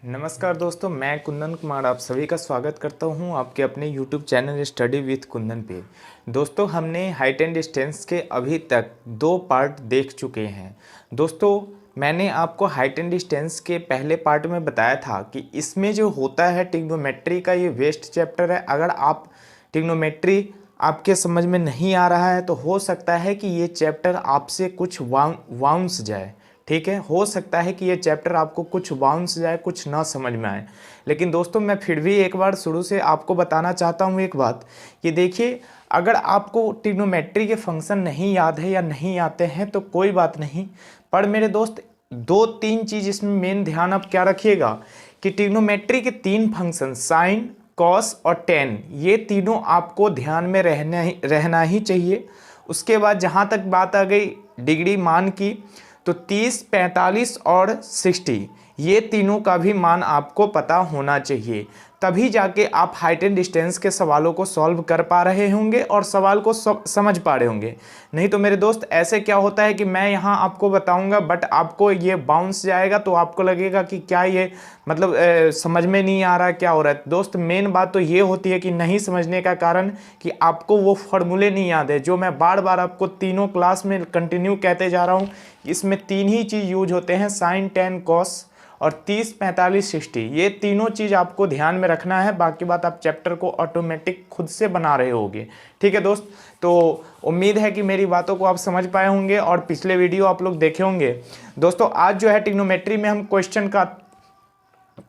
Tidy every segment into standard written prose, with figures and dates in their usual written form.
नमस्कार दोस्तों, मैं कुंदन कुमार आप सभी का स्वागत करता हूं आपके अपने YouTube channel study with Kundan पे। दोस्तों, हमने हाइट एंड डिस्टेंस के अभी तक 2 पार्ट देख चुके हैं। दोस्तों, मैंने आपको हाइट एंड डिस्टेंस के पहले पार्ट में बताया था कि इसमें जो होता है ट्रिग्नोमेट्री का ये वेस्ट चैप्टर है। अगर आप ट्रिग्नोमेट्री आपके समझ में नहीं आ रहा है तो हो सकता है कि ये चैप्टर आपसे कुछ बाउंस जाए। ठीक है, हो सकता है कि ये चैप्टर आपको कुछ बाउंस जाए, कुछ ना समझ में आए। लेकिन दोस्तों, मैं फिर भी एक बार शुरू से आपको बताना चाहता हूँ एक बात कि देखिए, अगर आपको ट्रिग्नोमेट्री के फंक्शन नहीं याद है या नहीं आते हैं तो कोई बात नहीं, पर मेरे दोस्त 2-3 चीज़ इसमें मेन ध्यान आप क्या रखिएगा कि ट्रिग्नोमेट्री के 3 फंक्शन साइन, कॉस और टेन, ये तीनों आपको ध्यान में रहना ही चाहिए। उसके बाद जहाँ तक बात आ गई डिग्री मान की, तो 30, 45 और 60 ये तीनों का भी मान आपको पता होना चाहिए, तभी जाके आप हाइट एंड डिस्टेंस के सवालों को सॉल्व कर पा रहे होंगे और सवाल को समझ पा रहे होंगे। नहीं तो मेरे दोस्त ऐसे क्या होता है कि मैं यहाँ आपको बताऊँगा बट आपको ये बाउंस जाएगा तो आपको लगेगा कि क्या ये मतलब समझ में नहीं आ रहा, क्या हो रहा है। दोस्त, मेन बात तो ये होती है कि नहीं समझने का कारण कि आपको वो फार्मूले नहीं याद है जो मैं बार बार आपको तीनों क्लास में कंटिन्यू कहते जा रहा हूँ। इसमें 3 ही चीज़ यूज होते हैं, साइन, टेन, कॉस और 30, 45, 60, ये तीनों चीज़ आपको ध्यान में रखना है। बाकी बात आप चैप्टर को ऑटोमेटिक खुद से बना रहे होगे। ठीक है दोस्त, तो उम्मीद है कि मेरी बातों को आप समझ पाए होंगे और पिछले वीडियो आप लोग देखे होंगे। दोस्तों, आज जो है ट्रिग्नोमेट्री में हम क्वेश्चन का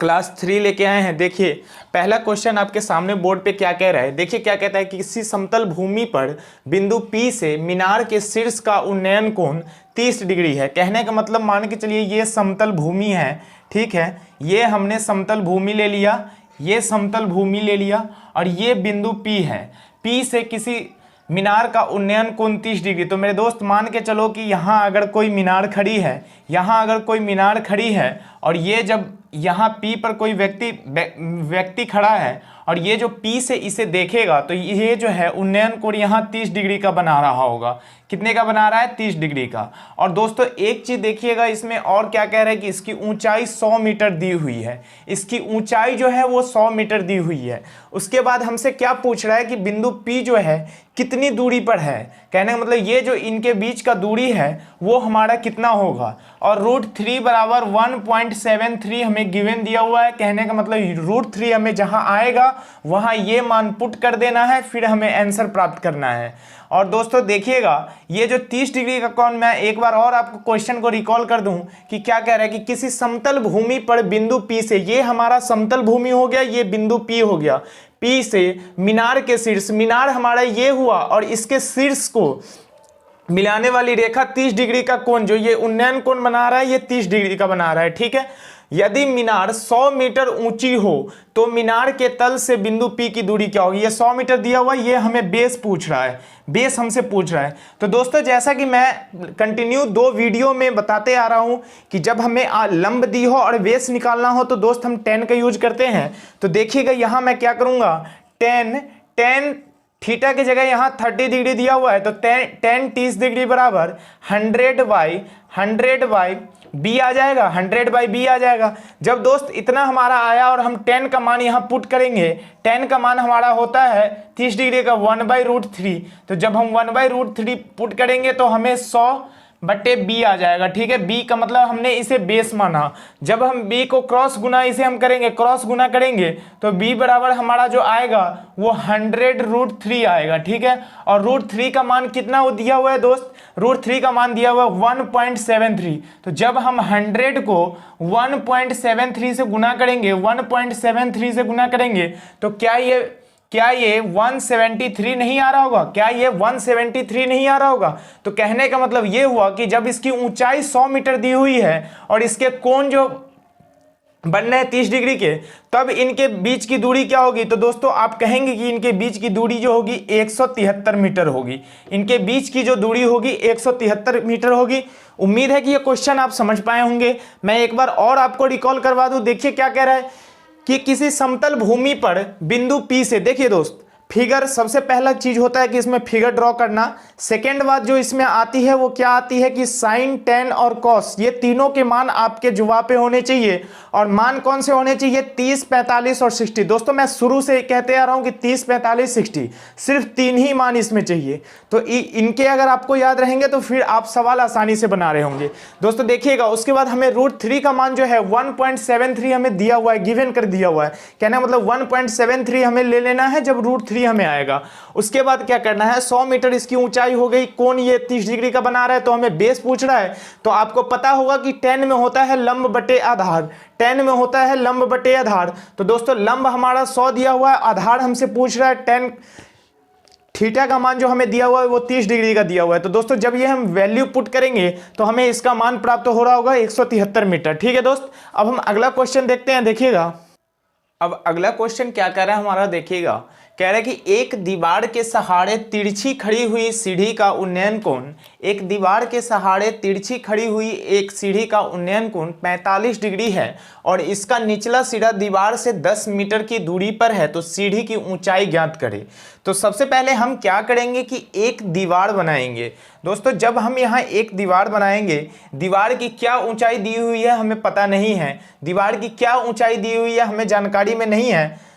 क्लास 3 लेके आए हैं। देखिए, पहला क्वेश्चन आपके सामने बोर्ड पे क्या कह रहा है। देखिए क्या कहता है कि किसी समतल भूमि पर बिंदु P से मीनार के शीर्ष का उन्नयन कोण 30 डिग्री है। कहने का मतलब मान के चलिए ये समतल भूमि है। ठीक है, ये हमने समतल भूमि ले लिया, ये समतल भूमि ले लिया और ये बिंदु P है। P से किसी मीनार का उन्नयन कोण 30 डिग्री। तो मेरे दोस्त मान के चलो कि यहाँ अगर कोई मीनार खड़ी है, यहाँ अगर कोई मीनार खड़ी है और ये जब यहाँ P पर कोई व्यक्ति खड़ा है और ये जो P से इसे देखेगा तो ये जो है उन्नयन कोण यहाँ 30 डिग्री का बना रहा होगा। कितने का बना रहा है? 30 डिग्री का। और दोस्तों एक चीज़ देखिएगा, इसमें और क्या कह रहा है कि इसकी ऊंचाई 100 मीटर दी हुई है। इसकी ऊंचाई जो है वो 100 मीटर दी हुई है। उसके बाद हमसे क्या पूछ रहा है कि बिंदु P जो है कितनी दूरी पर है। कहने का मतलब ये जो इनके बीच का दूरी है वो हमारा कितना होगा। और √3 बराबर 1.73 हमें गिवन दिया हुआ है। कहने का मतलब √3 हमें जहां आएगा वहां ये मान पुट कर देना है, फिर हमें आंसर प्राप्त करना है। और दोस्तों देखिएगा, ये जो 30 डिग्री का कोण, मैं एक बार और आपको क्वेश्चन को रिकॉल कर दूं कि क्या कह रहा है कि किसी समतल भूमि पर बिंदु P से, ये हमारा समतल भूमि हो गया, ये बिंदु P हो गया, P से मीनार के शीर्ष, मीनार हमारा ये हुआ और इसके शीर्ष को मिलाने वाली रेखा 30 डिग्री का कोण, जो ये उन्नयन कोण बना रहा है ये 30 डिग्री का बना रहा है। ठीक है, यदि मीनार 100 मीटर ऊंची हो तो मीनार के तल से बिंदु P की दूरी क्या होगी। ये 100 मीटर दिया हुआ, ये हमें बेस पूछ रहा है, बेस हमसे पूछ रहा है। तो दोस्तों जैसा कि मैं कंटिन्यू 2 वीडियो में बताते आ रहा हूं कि जब हमें लंब दी हो और बेस निकालना हो तो दोस्त हम टेन का यूज करते हैं। तो देखिएगा यहाँ मैं क्या करूँगा, टेन थीटा की जगह यहाँ 30 डिग्री दिया हुआ है तो टेन 30 डिग्री बराबर 100 बाई b आ जाएगा, 100/b आ जाएगा। जब दोस्त इतना हमारा आया और हम 10 का मान यहाँ पुट करेंगे, 10 का मान हमारा होता है 30 डिग्री का 1/√3। तो जब हम 1/√3 पुट करेंगे तो हमें 100/b आ जाएगा। ठीक है, b का मतलब हमने इसे बेस माना। जब हम b को क्रॉस गुना इसे हम करेंगे, क्रॉस गुना करेंगे तो b बराबर हमारा जो आएगा वो 100√3 आएगा। ठीक है, और √3 का मान कितना दिया हुआ है दोस्त, √3 का मान दिया हुआ है 1.73। तो जब हम 100 को 1.73 से गुना करेंगे, 1.73 से गुना करेंगे तो क्या ये 173 नहीं आ रहा होगा? क्या ये 173 नहीं आ रहा होगा? तो कहने का मतलब ये हुआ कि जब इसकी ऊंचाई 100 मीटर दी हुई है और इसके कोण जो बन रहे हैं 30 डिग्री के, तब इनके बीच की दूरी क्या होगी। तो दोस्तों आप कहेंगे कि इनके बीच की दूरी जो होगी 173 मीटर होगी। इनके बीच की जो दूरी होगी 173 मीटर होगी। उम्मीद है कि ये क्वेश्चन आप समझ पाए होंगे। मैं एक बार और आपको रिकॉल करवा दूं। देखिए क्या कह रहा है कि किसी समतल भूमि पर बिंदु P से, देखिए दोस्त फिगर सबसे पहला चीज होता है कि इसमें फिगर ड्रॉ करना। सेकेंड बात जो इसमें आती है वो क्या आती है कि साइन, टेन और कॉस, ये तीनों के मान आपके जवाब पे होने चाहिए। और मान कौन से होने चाहिए? 30, 45 और 60। दोस्तों मैं शुरू से कहते आ रहा हूं कि 30, 45, 60, सिर्फ तीन ही मान इसमें चाहिए। तो इनके अगर आपको याद रहेंगे तो फिर आप सवाल आसानी से बना रहे होंगे। दोस्तों देखिएगा, उसके बाद हमें √3 का मान जो है 1.73 हमें दिया हुआ है, गिवन कर दिया हुआ है। कहना मतलब 1.73 हमें ले लेना है जब √3 हमें आएगा। उसके बाद क्या करना है, 100 मीटर इसकी ऊंचाई हो गई। कोण ये 30 डिग्री का बना रहा है, तो हमें बेस पूछ रहा है। तो आपको पता होगा कि tan में होता है लंब बटे आधार, tan में होता है लंब बटे आधार। तो दोस्तों लंब हमारा 100 दिया हुआ है, आधार हमसे पूछ रहा है tan, थीटा का मान जो हमें दिया हुआ है वो 30 डिग्री का दिया हुआ है। तो दोस्तों जब ये हम वैल्यू पुट करेंगे तो हमें इसका मान प्राप्त हो रहा होगा 173 मीटर। ठीक है दोस्त, अब हम अगला क्वेश्चन देखते हैं। देखिएगा अब अगला क्वेश्चन क्या कह रहा है हमारा, देखिएगा कह रहा है कि एक दीवार के सहारे तिरछी खड़ी हुई सीढ़ी का उन्नयन कोण, एक दीवार के सहारे तिरछी खड़ी हुई एक सीढ़ी का उन्नयन कोण 45 डिग्री है और इसका निचला सिरा दीवार से 10 मीटर की दूरी पर है, तो सीढ़ी की ऊंचाई ज्ञात करें। तो सबसे पहले हम क्या करेंगे कि एक दीवार बनाएंगे। दोस्तों जब हम यहाँ एक दीवार बनाएंगे, दीवार की क्या ऊंचाई दी हुई है हमें पता नहीं है, दीवार की क्या ऊंचाई दी हुई है हमें जानकारी में नहीं है।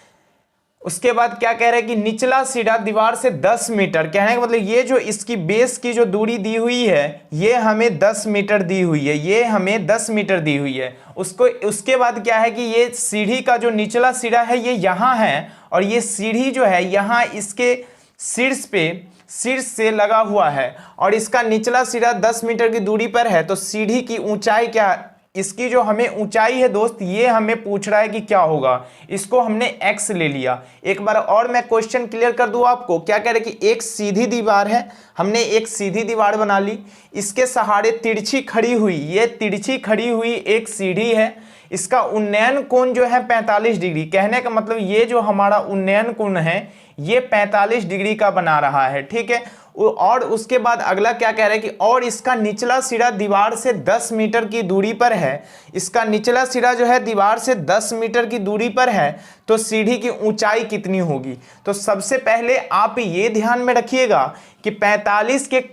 उसके बाद क्या कह रहे हैं कि निचला सिरा दीवार से 10 मीटर, कहने का मतलब ये जो इसकी बेस की जो दूरी दी हुई है ये हमें 10 मीटर दी हुई है, ये हमें 10 मीटर दी हुई है। उसके बाद क्या है कि ये सीढ़ी का जो निचला सिरा है ये यहाँ है और ये सीढ़ी जो है यहाँ इसके शीर्ष से लगा हुआ है और इसका निचला सिरा 10 मीटर की दूरी पर है। तो सीढ़ी की ऊंचाई क्या, इसकी जो हमें ऊंचाई है दोस्त ये हमें पूछ रहा है कि क्या होगा। इसको हमने x ले लिया। एक बार और मैं क्वेश्चन क्लियर कर दूं आपको, क्या कह रहे हैं कि एक सीधी दीवार है, हमने एक सीधी दीवार बना ली, इसके सहारे तिरछी खड़ी हुई, ये तिरछी खड़ी हुई एक सीढ़ी है, इसका उन्नयन कोण जो है 45 डिग्री। कहने का मतलब ये जो हमारा उन्नयन कोण है ये 45 डिग्री का बना रहा है। ठीक है, और उसके बाद अगला क्या कह रहा है कि और इसका निचला सिरा दीवार से 10 मीटर की दूरी पर है, इसका निचला सिरा जो है दीवार से 10 मीटर की दूरी पर है, तो सीढ़ी की ऊंचाई कितनी होगी। तो सबसे पहले आप ये ध्यान में रखिएगा कि 45 के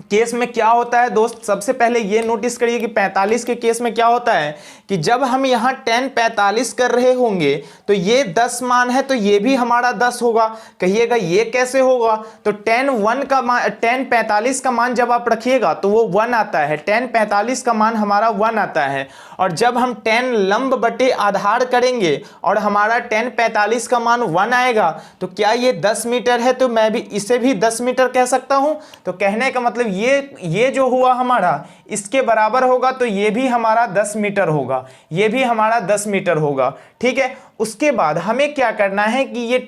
केस में क्या होता है दोस्त, सबसे पहले ये नोटिस करिए कि 45 के केस में क्या होता है कि जब हम यहाँ tan 45 कर रहे होंगे तो ये 10 मान है तो ये भी हमारा 10 होगा। कहिएगा ये कैसे होगा, तो tan 45 का मान जब आप रखिएगा तो वो 1 आता है, tan 45 का मान हमारा 1 आता है। और जब हम tan लंब बटे आधार करेंगे और हमारा tan 45 का मान 1 आएगा तो क्या ये 10 मीटर है, तो मैं भी इसे भी 10 मीटर कह सकता हूं। तो कहने का मतलब ये जो हुआ हमारा इसके बराबर होगा, तो ये भी हमारा 10 मीटर होगा, ये भी हमारा 10 मीटर होगा। ठीक है, उसके बाद हमें क्या करना है कि ये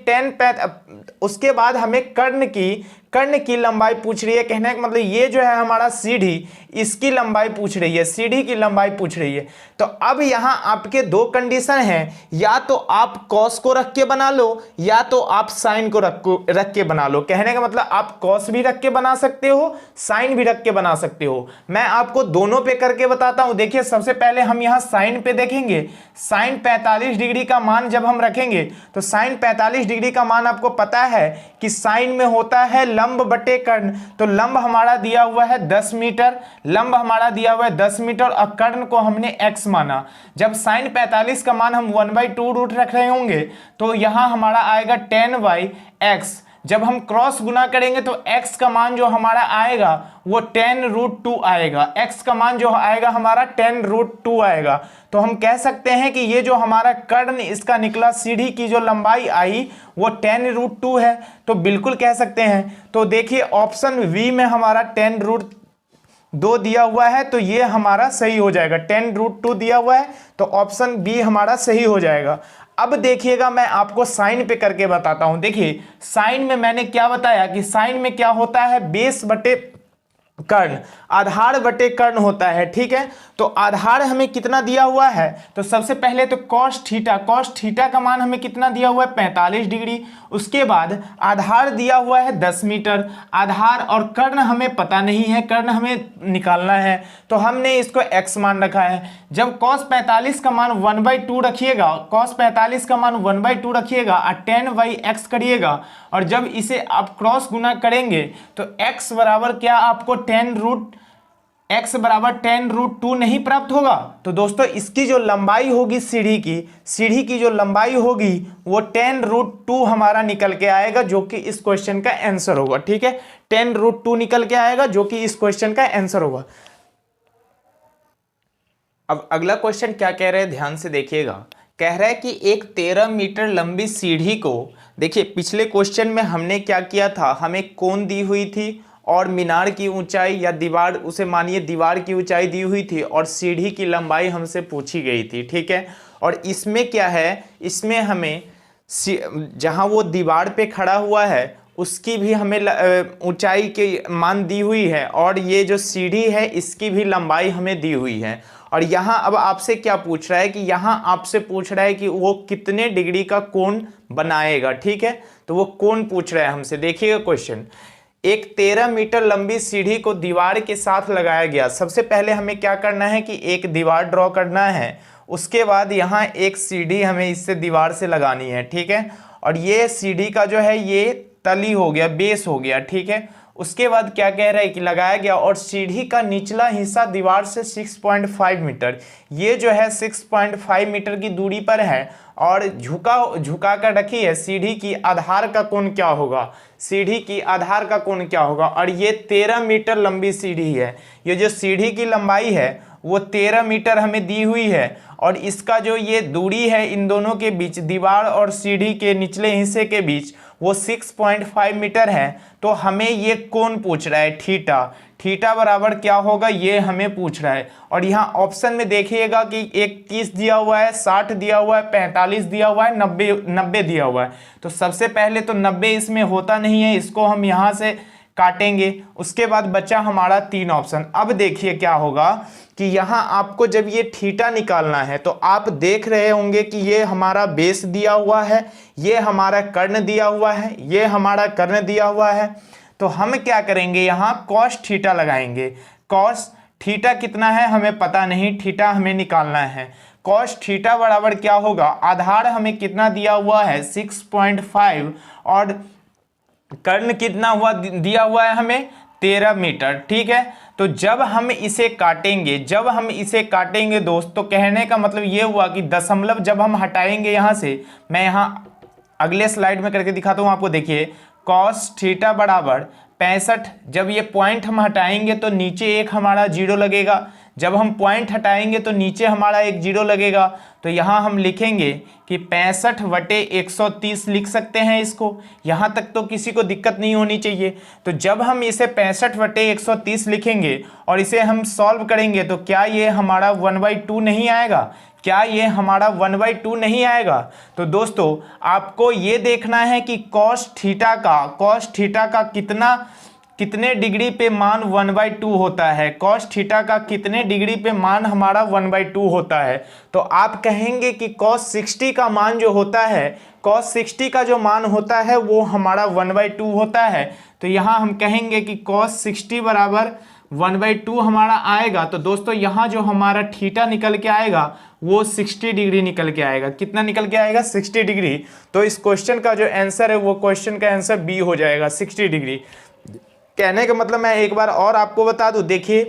उसके बाद हमें कर्ण की लंबाई पूछ रही है। कहने का मतलब ये जो है हमारा सीढ़ी, इसकी लंबाई पूछ रही है, सीढ़ी की लंबाई पूछ रही है। तो अब यहाँ आपके दो कंडीशन हैं, या तो आप कॉस को रख के बना लो या तो आप साइन को रख के बना लो। कहने का मतलब आप कॉस भी रख के बना सकते हो, साइन भी रख के बना सकते हो। मैं आपको दोनों पे करके बताता हूं। देखिए सबसे पहले हम यहाँ साइन पे देखेंगे, साइन 45 डिग्री का मान जब हम रखेंगे तो साइन 45 डिग्री का मान आपको पता है कि साइन में होता है लंब बटे कर्ण। तो लंब हमारा दिया हुआ है 10 मीटर, लंब हमारा दिया हुआ है 10 मीटर और कर्ण को हमने x माना। जब साइन 45 का मान हम 1/2 रूट रख रहे होंगे तो यहां हमारा आएगा 10/x। जब हम क्रॉस गुना करेंगे तो x का मान जो हमारा आएगा वो 10√2 आएगा, x का मान जो आएगा हमारा 10√2 आएगा। तो हम कह सकते हैं कि ये जो हमारा कर्ण इसका निकला, सीढ़ी की जो लंबाई आई वो 10√2 है, तो बिल्कुल कह सकते हैं। तो देखिए ऑप्शन V में हमारा 10√2 दिया हुआ है, तो ये हमारा सही हो जाएगा। 10√2 दिया हुआ है तो ऑप्शन बी हमारा सही हो जाएगा। अब देखिएगा मैं आपको साइन पे करके बताता हूं। देखिए साइन में मैंने क्या बताया कि साइन में क्या होता है, बेस बटे कर्ण, आधार बटे कर्ण होता है, ठीक है। तो आधार हमें कितना दिया हुआ है, तो सबसे पहले तो कॉस थीटा का मान हमें कितना दिया हुआ है 45 डिग्री। उसके बाद आधार दिया हुआ है 10 मीटर। आधार और कर्ण हमें पता नहीं है, कर्ण हमें निकालना है, तो हमने इसको x मान रखा है। जब cos 45 का मान 1/2 रखिएगा, cos 45 का मान 1/2 रखिएगा और 10/x करिएगा, और जब इसे आप क्रॉस गुना करेंगे तो x बराबर क्या आपको 10√2 नहीं प्राप्त होगा। तो दोस्तों इसकी जो लंबाई होगी सीढ़ी की जो लंबाई होगी वो 10√2 हमारा निकल के आएगा, जो कि इस क्वेश्चन का आंसर होगा, ठीक है। 10√2 निकल के आएगा जो कि इस क्वेश्चन का आंसर होगा। अब अगला क्वेश्चन क्या कह रहे हैं, ध्यान से देखिएगा। कह रहा है कि एक 13 मीटर लंबी सीढ़ी को, देखिए पिछले क्वेश्चन में हमने क्या किया था, हमें कोण दी हुई थी और मीनार की ऊंचाई या दीवार, उसे मानिए दीवार की ऊंचाई दी हुई थी और सीढ़ी की लंबाई हमसे पूछी गई थी, ठीक है। और इसमें क्या है, इसमें हमें जहां वो दीवार पे खड़ा हुआ है उसकी भी हमें ऊंचाई के मान दी हुई है, और ये जो सीढ़ी है इसकी भी लंबाई हमें दी हुई है। और यहाँ अब आपसे क्या पूछ रहा है कि यहाँ आपसे पूछ रहा है कि वो कितने डिग्री का कोण बनाएगा, ठीक है। तो वो कोण पूछ रहा है हमसे। देखिएगा क्वेश्चन, एक 13 मीटर लंबी सीढ़ी को दीवार के साथ लगाया गया। सबसे पहले हमें क्या करना है कि एक दीवार ड्रॉ करना है, उसके बाद यहाँ एक सीढ़ी हमें इससे दीवार से लगानी है, ठीक है। और ये सीढ़ी का जो है ये तली हो गया, बेस हो गया, ठीक है। उसके बाद क्या कह रहा है कि लगाया गया और सीढ़ी का निचला हिस्सा दीवार से 6.5 मीटर, ये जो है 6.5 मीटर की दूरी पर है और झुका कर रखी है। सीढ़ी की आधार का कोण क्या होगा, सीढ़ी की आधार का कोण क्या होगा, और ये 13 मीटर लंबी सीढ़ी है। ये जो सीढ़ी की लंबाई है वो 13 मीटर हमें दी हुई है, और इसका जो ये दूरी है इन दोनों के बीच, दीवार और सीढ़ी के निचले हिस्से के बीच, वो 6.5 मीटर है। तो हमें ये कोण पूछ रहा है थीटा बराबर क्या होगा ये हमें पूछ रहा है। और यहाँ ऑप्शन में देखिएगा कि एक 30 दिया हुआ है, 60 दिया हुआ है, 45 दिया हुआ है, 90 दिया हुआ है। तो सबसे पहले तो 90 इसमें होता नहीं है, इसको हम यहाँ से काटेंगे। उसके बाद बचा हमारा 3 ऑप्शन। अब देखिए क्या होगा कि यहाँ आपको जब ये थीटा निकालना है तो आप देख रहे होंगे कि ये हमारा बेस दिया हुआ है, ये हमारा कर्ण दिया हुआ है, ये हमारा कर्ण दिया हुआ है। तो हम क्या करेंगे, यहाँ कॉस थीटा लगाएंगे। कॉस थीटा कितना है हमें पता नहीं, थीटा हमें निकालना है। कॉस थीटा बराबर क्या होगा, आधार हमें कितना दिया हुआ है 6.5 और कर्ण कितना हुआ दिया हुआ है हमें 13 मीटर, ठीक है। तो जब हम इसे काटेंगे दोस्तों, कहने का मतलब ये हुआ कि दशमलव जब हम हटाएंगे यहाँ से, मैं यहाँ अगले स्लाइड में करके दिखाता हूँ आपको। देखिए कॉस थीटा बराबर 65, जब ये पॉइंट हम हटाएंगे तो नीचे एक हमारा जीरो लगेगा, जब हम पॉइंट हटाएंगे तो नीचे हमारा एक जीरो लगेगा। तो यहाँ हम लिखेंगे कि 65/130 लिख सकते हैं इसको, यहाँ तक तो किसी को दिक्कत नहीं होनी चाहिए। तो जब हम इसे 65/130 लिखेंगे और इसे हम सॉल्व करेंगे तो क्या ये हमारा 1/2 नहीं आएगा, क्या ये हमारा 1/2 नहीं आएगा। तो दोस्तों आपको ये देखना है कि कॉस थीटा का कितने डिग्री पे मान 1/2 होता है, कॉस थीटा का कितने डिग्री पे मान हमारा 1/2 होता है। तो आप कहेंगे कि कॉस 60 का मान जो होता है, कॉस 60 का जो मान होता है वो हमारा 1/2 होता है। तो यहाँ हम कहेंगे कि कॉस 60 बराबर 1/2 हमारा आएगा। तो दोस्तों यहाँ जो हमारा थीटा निकल के आएगा वो 60 डिग्री निकल के आएगा। कितना निकल के आएगा 60 डिग्री। तो इस क्वेश्चन का जो आंसर है वो क्वेश्चन का आंसर बी हो जाएगा, 60 डिग्री। कहने का मतलब मैं एक बार और आपको बता दूं, देखिए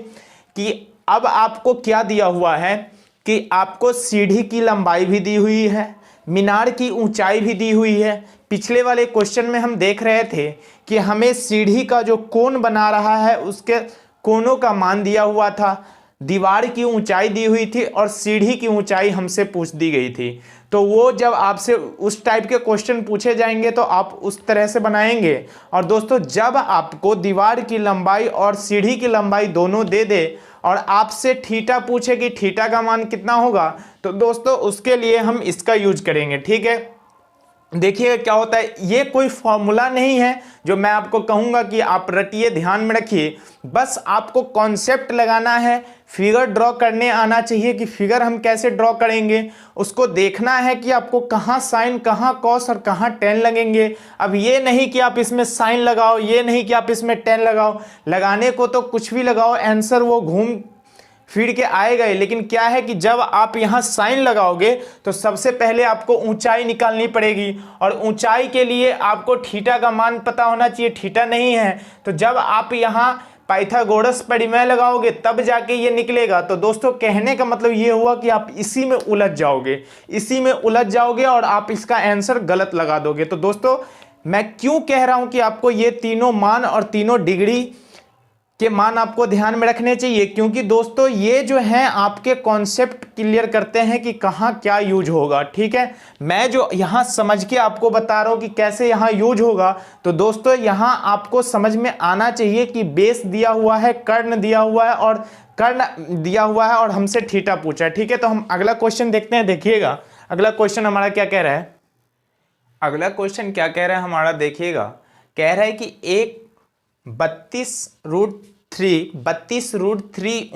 कि अब आपको क्या दिया हुआ है कि आपको सीढ़ी की लंबाई भी दी हुई है, मीनार की ऊंचाई भी दी हुई है। पिछले वाले क्वेश्चन में हम देख रहे थे कि हमें सीढ़ी का जो कोण बना रहा है उसके कोणों का मान दिया हुआ था, दीवार की ऊंचाई दी हुई थी और सीढ़ी की ऊंचाई हमसे पूछ दी गई थी। तो वो जब आपसे उस टाइप के क्वेश्चन पूछे जाएंगे तो आप उस तरह से बनाएंगे। और दोस्तों जब आपको दीवार की लंबाई और सीढ़ी की लंबाई दोनों दे दे और आपसे थीटा पूछे कि थीटा का मान कितना होगा, तो दोस्तों उसके लिए हम इसका यूज करेंगे, ठीक है। देखिए क्या होता है, ये कोई फॉर्मूला नहीं है जो मैं आपको कहूंगा कि आप रटिए, ध्यान में रखिए। बस आपको कॉन्सेप्ट लगाना है, फिगर ड्रॉ करने आना चाहिए कि फिगर हम कैसे ड्रॉ करेंगे, उसको देखना है कि आपको कहाँ साइन, कहाँ कॉस और कहाँ टेन लगेंगे। अब ये नहीं कि आप इसमें साइन लगाओ, ये नहीं कि आप इसमें टेन लगाओ, लगाने को तो कुछ भी लगाओ, आंसर वो घूम फिर के आएगा ही। लेकिन क्या है कि जब आप यहाँ साइन लगाओगे तो सबसे पहले आपको ऊंचाई निकालनी पड़ेगी, और ऊंचाई के लिए आपको थीटा का मान पता होना चाहिए, थीटा नहीं है। तो जब आप यहाँ पाइथागोरस परिमेय लगाओगे तब जाके ये निकलेगा। तो दोस्तों कहने का मतलब ये हुआ कि आप इसी में उलझ जाओगे, इसी में उलझ जाओगे और आप इसका आंसर गलत लगा दोगे। तो दोस्तों मैं क्यों कह रहा हूं कि आपको ये तीनों मान और तीनों डिग्री के मान आपको ध्यान में रखने चाहिए, क्योंकि दोस्तों ये जो हैं आपके कॉन्सेप्ट क्लियर करते हैं कि कहाँ क्या यूज होगा। ठीक है, मैं जो यहाँ समझ के आपको बता रहा हूँ कि कैसे यहाँ यूज होगा, तो दोस्तों यहाँ आपको समझ में आना चाहिए कि बेस दिया हुआ है, कर्ण दिया हुआ है और कर्ण दिया हुआ है और हमसे थीटा पूछा है। ठीक है, तो हम अगला क्वेश्चन देखते हैं। देखिएगा अगला क्वेश्चन हमारा क्या कह रहा है, अगला क्वेश्चन क्या कह रहा है हमारा, देखिएगा। कह रहा है कि एक 32√3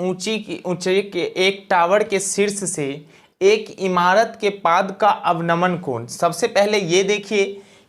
ऊंचाई के एक टावर के शीर्ष से एक इमारत के पाद का अवनमन कोण। सबसे पहले ये देखिए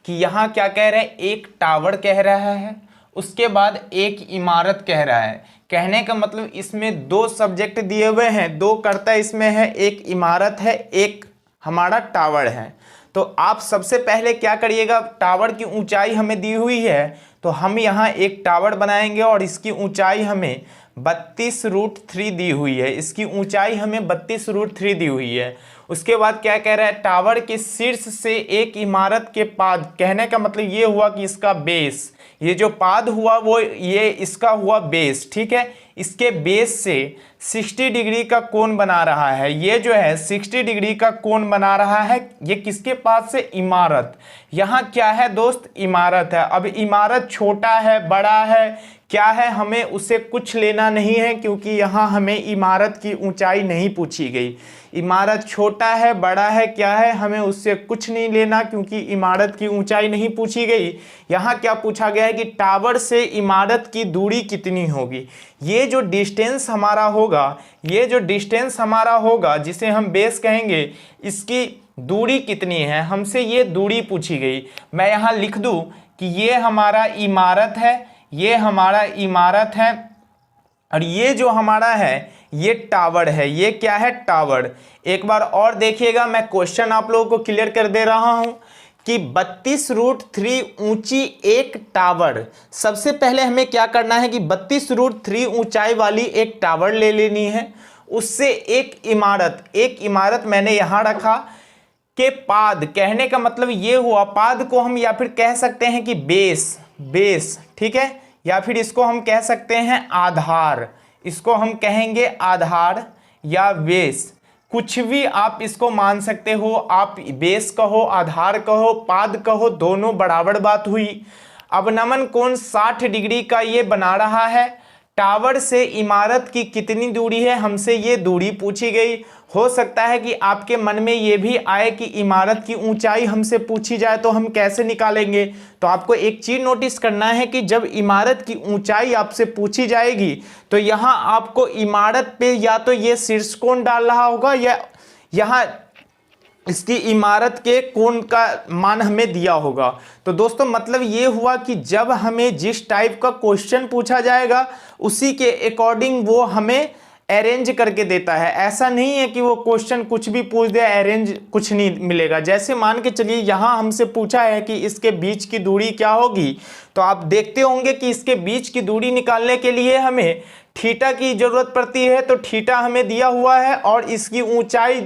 कि यहाँ क्या कह रहा है, एक टावर कह रहा है, उसके बाद एक इमारत कह रहा है। कहने का मतलब इसमें दो सब्जेक्ट दिए हुए हैं, दो कर्ता इसमें है, एक इमारत है, एक हमारा टावर है। तो आप सबसे पहले क्या करिएगा, टावर की ऊंचाई हमें दी हुई है तो हम यहाँ एक टावर बनाएंगे और इसकी ऊंचाई हमें 32√3 दी हुई है, इसकी ऊंचाई हमें 32√3 दी हुई है। उसके बाद क्या कह रहा है, टावर के शीर्ष से एक इमारत के पाद। कहने का मतलब ये हुआ कि इसका बेस, ये जो पाद हुआ वो ये इसका हुआ बेस। ठीक है, इसके बेस से 60 डिग्री का कोण बना रहा है। ये जो है 60 डिग्री का कोण बना रहा है, ये किसके पास से, इमारत। यहाँ क्या है दोस्त, इमारत है। अब इमारत छोटा है, बड़ा है, क्या है, हमें उसे कुछ लेना नहीं है, क्योंकि यहाँ हमें इमारत की ऊंचाई नहीं पूछी गई। इमारत छोटा है, बड़ा है, क्या है, हमें उससे कुछ नहीं लेना, क्योंकि इमारत की ऊंचाई नहीं पूछी गई। यहाँ क्या पूछा गया है कि टावर से इमारत की दूरी कितनी होगी। ये जो डिस्टेंस हमारा होगा, ये जो डिस्टेंस हमारा होगा जिसे हम बेस कहेंगे, इसकी दूरी कितनी है, हमसे ये दूरी पूछी गई। मैं यहाँ लिख दूँ कि ये हमारा इमारत है, ये हमारा इमारत है, और ये जो हमारा है ये टावर है। ये क्या है, टावर। एक बार और देखिएगा, मैं क्वेश्चन आप लोगों को क्लियर कर दे रहा हूं कि 32√3 ऊंची एक टावर। सबसे पहले हमें क्या करना है कि 32√3 ऊंचाई वाली एक टावर ले लेनी है, उससे एक इमारत मैंने यहां रखा के पाद। कहने का मतलब ये हुआ, पाद को हम या फिर कह सकते हैं कि बेस। ठीक है, या फिर इसको हम कह सकते हैं आधार, इसको हम कहेंगे आधार या बेस, कुछ भी आप इसको मान सकते हो। आप बेस कहो, आधार कहो, पाद कहो, दोनों बराबर बात हुई। अवनमन कोण 60 डिग्री का ये बना रहा है। टावर से इमारत की कितनी दूरी है, हमसे ये दूरी पूछी गई। हो सकता है कि आपके मन में ये भी आए कि इमारत की ऊंचाई हमसे पूछी जाए तो हम कैसे निकालेंगे। तो आपको एक चीज नोटिस करना है कि जब इमारत की ऊंचाई आपसे पूछी जाएगी तो यहाँ आपको इमारत पे या तो ये शीर्ष कोण डाल रहा होगा या यहाँ इसकी इमारत के कोण का मान हमें दिया होगा। तो दोस्तों मतलब ये हुआ कि जब हमें जिस टाइप का क्वेश्चन पूछा जाएगा उसी के अकॉर्डिंग वो हमें अरेंज करके देता है। ऐसा नहीं है कि वो क्वेश्चन कुछ भी पूछ दे, अरेंज कुछ नहीं मिलेगा। जैसे मान के चलिए यहाँ हमसे पूछा है कि इसके बीच की दूरी क्या होगी, तो आप देखते होंगे कि इसके बीच की दूरी निकालने के लिए हमें थीटा की जरूरत पड़ती है। तो थीटा हमें दिया हुआ है और इसकी ऊंचाई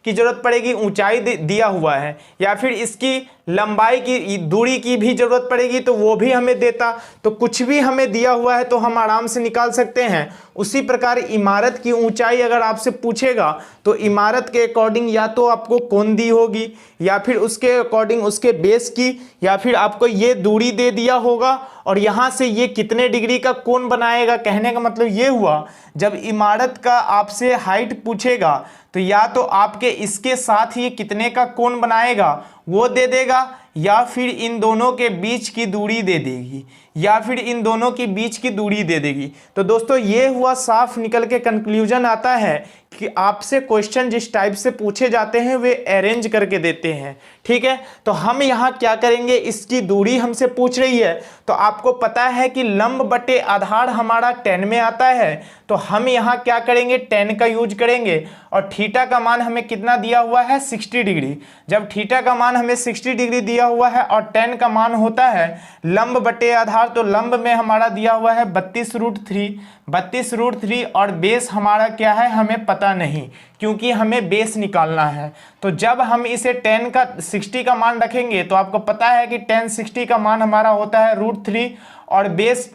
की जरूरत पड़ेगी, ऊंचाई दिया हुआ है, या फिर इसकी लंबाई की दूरी की भी जरूरत पड़ेगी तो वो भी हमें देता। तो कुछ भी हमें दिया हुआ है तो हम आराम से निकाल सकते हैं। उसी प्रकार इमारत की ऊंचाई अगर आपसे पूछेगा तो इमारत के अकॉर्डिंग या तो आपको कोण दी होगी या फिर उसके अकॉर्डिंग उसके बेस की, या फिर आपको ये दूरी दे दिया होगा और यहाँ से ये कितने डिग्री का कोण बनाएगा। कहने का मतलब ये हुआ जब इमारत का आपसे हाइट पूछेगा तो या तो आपके इसके साथ ही कितने का कोण बनाएगा वो दे देगा, या फिर इन दोनों के बीच की दूरी दे देगी, या फिर इन दोनों के बीच की दूरी दे देगी। तो दोस्तों ये हुआ, साफ निकल के कंक्लूजन आता है कि आपसे क्वेश्चन जिस टाइप से पूछे जाते हैं वे अरेंज करके देते हैं। ठीक है, तो हम यहाँ क्या करेंगे, इसकी दूरी हमसे पूछ रही है, तो आपको पता है कि लंब बटे आधार हमारा 10 में आता है, तो हम यहाँ क्या करेंगे, 10 का यूज करेंगे। और थीटा का मान हमें कितना दिया हुआ है, 60 डिग्री। जब थीटा का मान हमें 60 डिग्री दिया हुआ है और 10 का मान होता है लंब बटे आधार, तो लंब में हमारा दिया हुआ है 32√3 और बेस हमारा क्या है हमें पता नहीं, क्योंकि हमें बेस निकालना है। तो जब हम इसे 10 का 60 का मान रखेंगे तो आपको पता है कि 10 60 का मान हमारा होता है √3 और बेस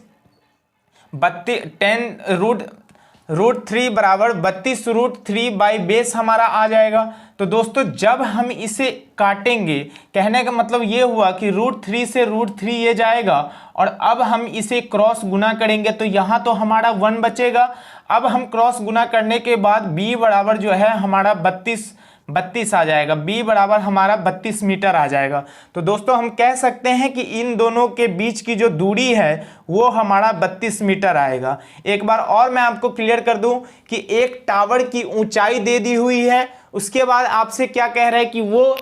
10√3 बराबर 32√3 बाई बेस हमारा आ जाएगा। तो दोस्तों जब हम इसे काटेंगे, कहने का मतलब ये हुआ कि √3 से √3 ये जाएगा और अब हम इसे क्रॉस गुना करेंगे तो यहाँ तो हमारा 1 बचेगा। अब हम क्रॉस गुना करने के बाद b बराबर जो है हमारा 32 आ जाएगा, b बराबर हमारा 32 मीटर आ जाएगा। तो दोस्तों हम कह सकते हैं कि इन दोनों के बीच की जो दूरी है वो हमारा 32 मीटर आएगा। एक बार और मैं आपको क्लियर कर दूं कि एक टावर की ऊंचाई दे दी हुई है, उसके बाद आपसे क्या कह रहा है कि वो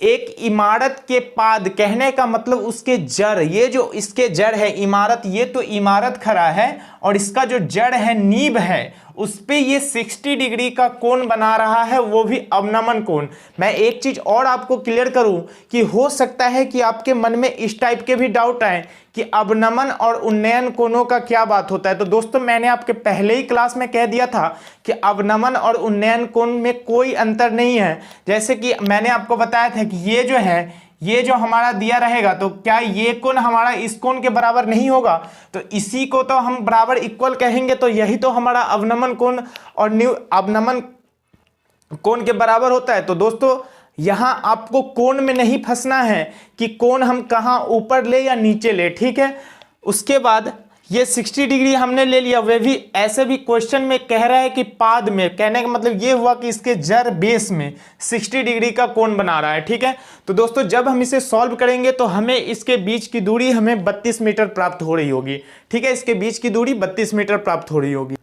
एक इमारत के पाद, कहने का मतलब उसके जड़, ये जो इसके जड़ है इमारत, ये तो इमारत खड़ा है और इसका जो जड़ है नींव है उस पे ये 60 डिग्री का कोण बना रहा है, वो भी अवनमन कोण। मैं एक चीज और आपको क्लियर करूं कि हो सकता है कि आपके मन में इस टाइप के भी डाउट आए कि अवनमन और उन्नयन कोणों का क्या बात होता है। तो दोस्तों मैंने आपके पहले ही क्लास में कह दिया था कि अवनमन और उन्नयन कोण में कोई अंतर नहीं है। जैसे कि मैंने आपको बताया था कि ये जो है, ये जो हमारा दिया रहेगा तो क्या ये कोण हमारा इस कोण के बराबर नहीं होगा, तो इसी को तो हम बराबर इक्वल कहेंगे, तो यही तो हमारा अवनमन कोण और अवनमन कोण के बराबर होता है। तो दोस्तों यहां आपको कोण में नहीं फंसना है कि कोण हम कहां ऊपर ले या नीचे ले, ठीक है। उसके बाद ये 60 डिग्री हमने ले लिया, वे भी ऐसे भी क्वेश्चन में कह रहा है कि पाद में, कहने का मतलब ये हुआ कि इसके जड़ बेस में 60 डिग्री का कोण बना रहा है, ठीक है। तो दोस्तों जब हम इसे सॉल्व करेंगे तो हमें इसके बीच की दूरी हमें 32 मीटर प्राप्त हो रही होगी, ठीक है। इसके बीच की दूरी 32 मीटर प्राप्त हो रही होगी।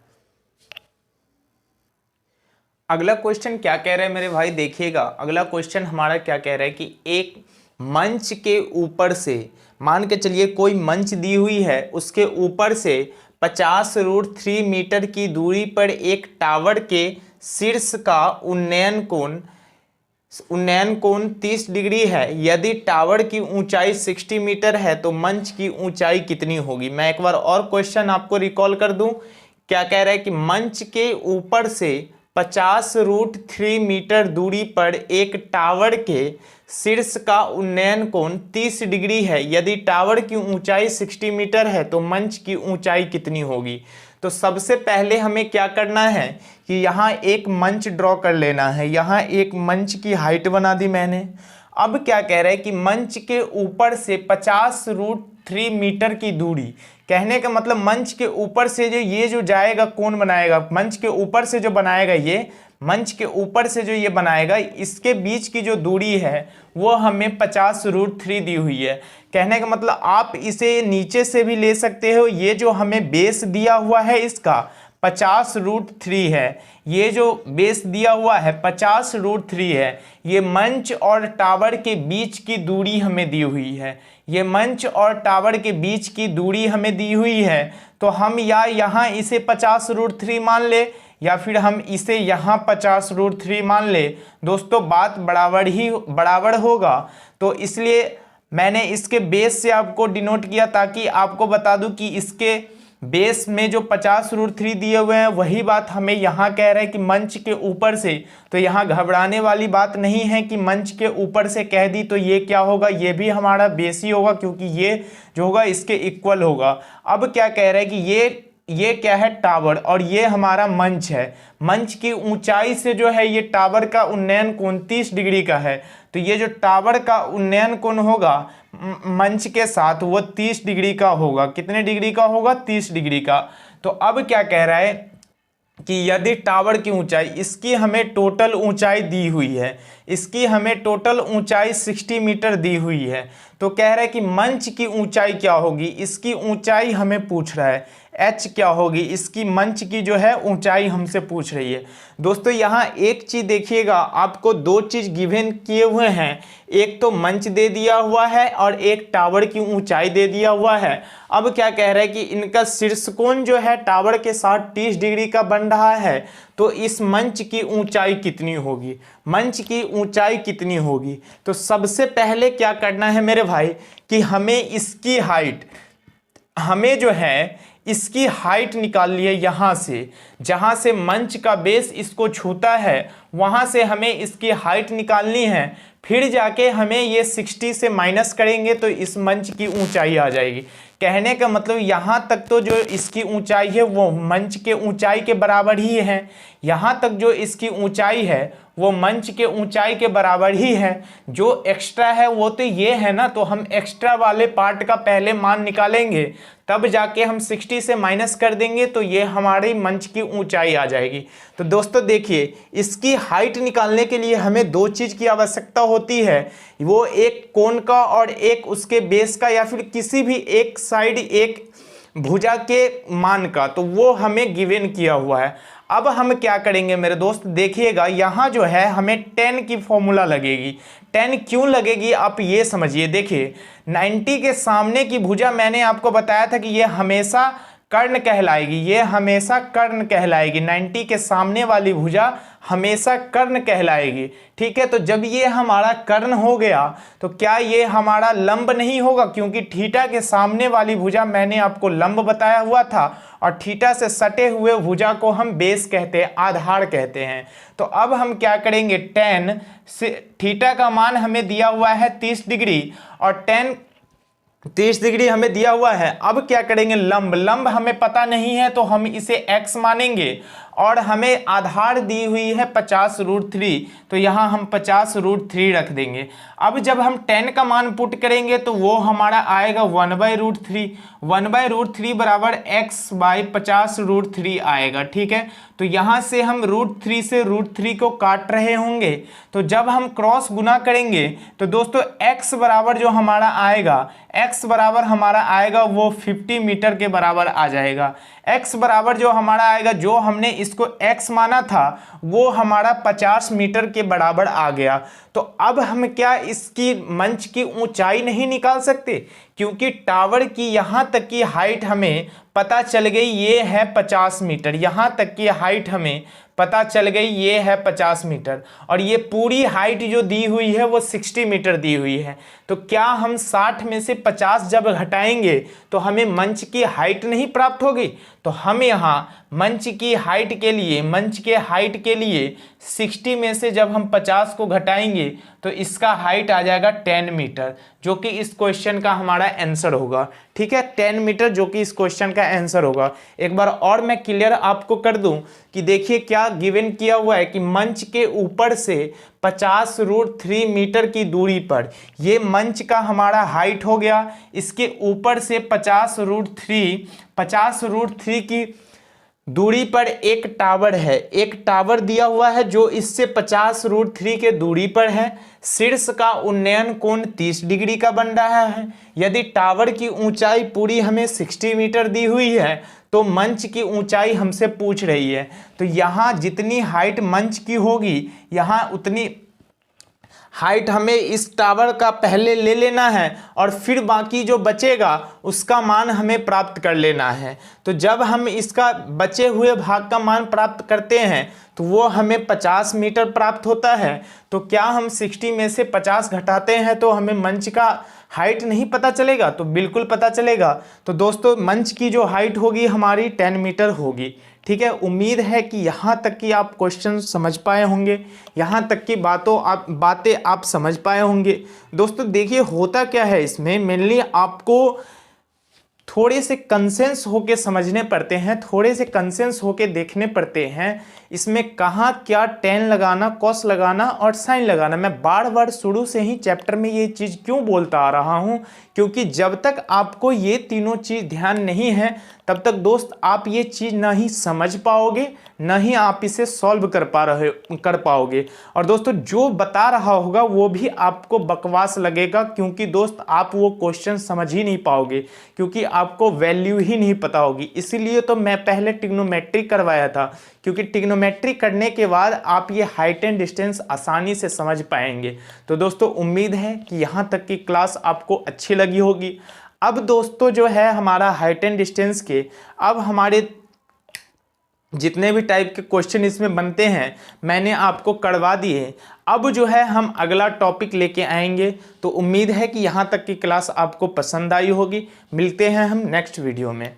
अगला क्वेश्चन क्या कह रहा है मेरे भाई, देखिएगा अगला क्वेश्चन हमारा क्या कह रहा है कि एक मंच के ऊपर से, मान के चलिए कोई मंच दी हुई है, उसके ऊपर से 50√3 मीटर की दूरी पर एक टावर के शीर्ष का उन्नयन कोण 30 डिग्री है। यदि टावर की ऊंचाई 60 मीटर है तो मंच की ऊंचाई कितनी होगी। मैं एक बार और क्वेश्चन आपको रिकॉल कर दूं, क्या कह रहा है कि मंच के ऊपर से 50√3 मीटर दूरी पर एक टावर के शीर्ष का उन्नयन कोण 30 डिग्री है। यदि टावर की ऊंचाई 60 मीटर है तो मंच की ऊंचाई कितनी होगी। तो सबसे पहले हमें क्या करना है कि यहाँ एक मंच ड्रॉ कर लेना है। यहाँ एक मंच की हाइट बना दी मैंने। अब क्या कह रहा है कि मंच के ऊपर से 50√3 मीटर की दूरी, कहने का मतलब मंच के ऊपर से जो ये जो जाएगा कौन बनाएगा, मंच के ऊपर से जो बनाएगा, ये मंच के ऊपर से जो ये बनाएगा, इसके बीच की जो दूरी है वो हमें 50√3 दी हुई है। कहने का मतलब आप इसे नीचे से भी ले सकते हो। ये जो हमें बेस दिया हुआ है इसका 50√3 है, ये जो बेस दिया हुआ है 50√3 है। ये मंच और टावर के बीच की दूरी हमें दी हुई है, ये मंच और टावर के बीच की दूरी हमें दी हुई है। तो हम या यहाँ इसे 50√3 मान ले या फिर हम इसे यहाँ 50√3 मान ले। दोस्तों बात बराबर होगा, तो इसलिए मैंने इसके बेस से आपको डिनोट किया ताकि आपको बता दूं कि इसके बेस में जो 50√3 दिए हुए हैं वही बात हमें यहाँ कह रहे हैं कि मंच के ऊपर से। तो यहाँ घबराने वाली बात नहीं है कि मंच के ऊपर से कह दी तो ये क्या होगा, ये भी हमारा बेस ही होगा क्योंकि ये जो होगा इसके इक्वल होगा। अब क्या कह रहे हैं कि ये क्या है, टावर, और ये हमारा मंच है। मंच की ऊंचाई से जो है ये टावर का उन्नयन कोण 30 डिग्री का है। तो ये जो टावर का उन्नयन कोण होगा मंच के साथ वो 30 डिग्री का होगा। कितने डिग्री का होगा, 30 डिग्री का। तो अब क्या कह रहा है कि यदि टावर की ऊंचाई, इसकी हमें टोटल ऊंचाई दी हुई है, इसकी हमें टोटल ऊंचाई 60 मीटर दी हुई है, तो कह रहा है कि मंच की ऊंचाई क्या होगी, इसकी ऊंचाई हमें पूछ रहा है, एच क्या होगी, इसकी मंच की जो है ऊंचाई हमसे पूछ रही है। दोस्तों यहाँ एक चीज़ देखिएगा, आपको दो चीज़ गिवन किए हुए हैं, एक तो मंच दे दिया हुआ है और एक टावर की ऊंचाई दे दिया हुआ है। अब क्या कह रहा है कि इनका शीर्ष कोण जो है टावर के साथ 30 डिग्री का बन रहा है, तो इस मंच की ऊंचाई कितनी होगी, मंच की ऊंचाई कितनी होगी। तो सबसे पहले क्या करना है मेरे भाई कि हमें इसकी हाइट, हमें जो है इसकी हाइट निकाल लिए, यहाँ से जहाँ से मंच का बेस इसको छूता है वहाँ से हमें इसकी हाइट निकालनी है, फिर जाके हमें ये 60 से माइनस करेंगे तो इस मंच की ऊंचाई आ जाएगी। कहने का मतलब यहाँ तक तो जो इसकी ऊंचाई है वो मंच के ऊंचाई के बराबर ही है, यहाँ तक जो इसकी ऊंचाई है वो मंच के ऊंचाई के बराबर ही है। जो एक्स्ट्रा है वो तो ये है ना, तो हम एक्स्ट्रा वाले पार्ट का पहले मान निकालेंगे, तब जाके हम 60 से माइनस कर देंगे तो ये हमारी मंच की ऊंचाई आ जाएगी। तो दोस्तों देखिए, इसकी हाइट निकालने के लिए हमें दो चीज़ की आवश्यकता होती है, वो एक कोण का और एक उसके बेस का, या फिर किसी भी एक साइड एक भुजा के मान का, तो वो हमें गिवन किया हुआ है। अब हम क्या करेंगे मेरे दोस्त, देखिएगा यहाँ जो है हमें 10 की फॉर्मूला लगेगी। 10 क्यों लगेगी आप ये समझिए। देखिए 90 के सामने की भुजा मैंने आपको बताया था कि ये हमेशा कर्ण कहलाएगी, ये हमेशा कर्ण कहलाएगी, 90 के सामने वाली भुजा हमेशा कर्ण कहलाएगी। ठीक है, तो जब ये हमारा कर्ण हो गया तो क्या ये हमारा लंब नहीं होगा, क्योंकि थीटा के सामने वाली भुजा मैंने आपको लंब बताया हुआ था और थीटा से सटे हुए भुजा को हम बेस कहते हैं, आधार कहते हैं। तो अब हम क्या करेंगे, 10 से थीटा का मान हमें दिया हुआ है 30 डिग्री और 30 डिग्री हमें दिया हुआ है। अब क्या करेंगे, लंब, लंब हमें पता नहीं है तो हम इसे x मानेंगे और हमें आधार दी हुई है 50√3, तो यहाँ हम 50√3 रख देंगे। अब जब हम 10 का मान पुट करेंगे तो वो हमारा आएगा 1/√3, 1/√3 बराबर x/50√3 आएगा। ठीक है, तो यहाँ से हम √3 से √3 को काट रहे होंगे, तो जब हम क्रॉस गुना करेंगे तो दोस्तों x बराबर जो हमारा आएगा, x बराबर हमारा आएगा वो 50 मीटर के बराबर आ जाएगा। x बराबर जो हमारा आएगा, जो हमने इसको x माना था वो हमारा 50 मीटर के बराबर आ गया। तो अब हम क्या इसकी मंच की ऊंचाई नहीं निकाल सकते, क्योंकि टावर की यहाँ तक की हाइट हमें पता चल गई ये है 50 मीटर, यहाँ तक की हाइट हमें पता चल गई ये है 50 मीटर, और ये पूरी हाइट जो दी हुई है वो 60 मीटर दी हुई है। तो क्या हम 60 में से 50 जब घटाएंगे तो हमें मंच की हाइट नहीं प्राप्त होगी। तो हम यहाँ मंच की हाइट के लिए, मंच के हाइट के लिए 60 में से जब हम 50 को घटाएंगे तो इसका हाइट आ जाएगा 10 मीटर, जो कि इस क्वेश्चन का हमारा आंसर होगा। ठीक है, 10 मीटर जो कि इस क्वेश्चन का आंसर होगा। एक बार और मैं क्लियर आपको कर दूं कि देखिए क्या गिवन किया हुआ है कि मंच के ऊपर से 50√3 मीटर की दूरी पर, ये मंच का हमारा हाइट हो गया, इसके ऊपर से 50√3 की दूरी पर एक टावर है, एक टावर दिया हुआ है जो इससे 50√3 के दूरी पर है। शीर्ष का उन्नयन कोण 30 डिग्री का बन रहा है। यदि टावर की ऊंचाई पूरी हमें 60 मीटर दी हुई है तो मंच की ऊंचाई हमसे पूछ रही है, तो यहाँ जितनी हाइट मंच की होगी यहाँ उतनी हाइट हमें इस टावर का पहले ले लेना है और फिर बाकी जो बचेगा उसका मान हमें प्राप्त कर लेना है। तो जब हम इसका बचे हुए भाग का मान प्राप्त करते हैं तो वो हमें 50 मीटर प्राप्त होता है। तो क्या हम 60 में से 50 घटाते हैं तो हमें मंच का हाइट नहीं पता चलेगा? तो बिल्कुल पता चलेगा। तो दोस्तों मंच की जो हाइट होगी हमारी 10 मीटर होगी। ठीक है, उम्मीद है कि यहाँ तक की आप क्वेश्चन समझ पाए होंगे, यहाँ तक की बातें आप समझ पाए होंगे। दोस्तों देखिए होता क्या है, इसमें मेनली आपको थोड़े से कंसेंस होके समझने पड़ते हैं, थोड़े से कंसेंस होके देखने पड़ते हैं। इसमें कहाँ क्या टेन लगाना, कॉस लगाना और साइन लगाना। मैं बार बार शुरू से ही चैप्टर में ये चीज़ क्यों बोलता आ रहा हूँ, क्योंकि जब तक आपको ये तीनों चीज़ ध्यान नहीं है तब तक दोस्त आप ये चीज़ ना ही समझ पाओगे, ना ही आप इसे सॉल्व कर पाओगे। और दोस्तों जो बता रहा होगा वो भी आपको बकवास लगेगा, क्योंकि दोस्त आप वो क्वेश्चन समझ ही नहीं पाओगे, क्योंकि आपको वैल्यू ही नहीं पता होगी। इसीलिए तो मैं पहले ट्रिग्नोमेट्री करवाया था, क्योंकि ट्रिग्नोमेट्री करने के बाद आप ये हाइट एंड डिस्टेंस आसानी से समझ पाएंगे। तो दोस्तों उम्मीद है कि यहाँ तक की क्लास आपको अच्छी लगी होगी। अब दोस्तों जो है हमारा हाइट एंड डिस्टेंस के अब हमारे जितने भी टाइप के क्वेश्चन इसमें बनते हैं मैंने आपको करवा दिए। अब जो है हम अगला टॉपिक लेके आएंगे। तो उम्मीद है कि यहाँ तक की क्लास आपको पसंद आई होगी। मिलते हैं हम नेक्स्ट वीडियो में।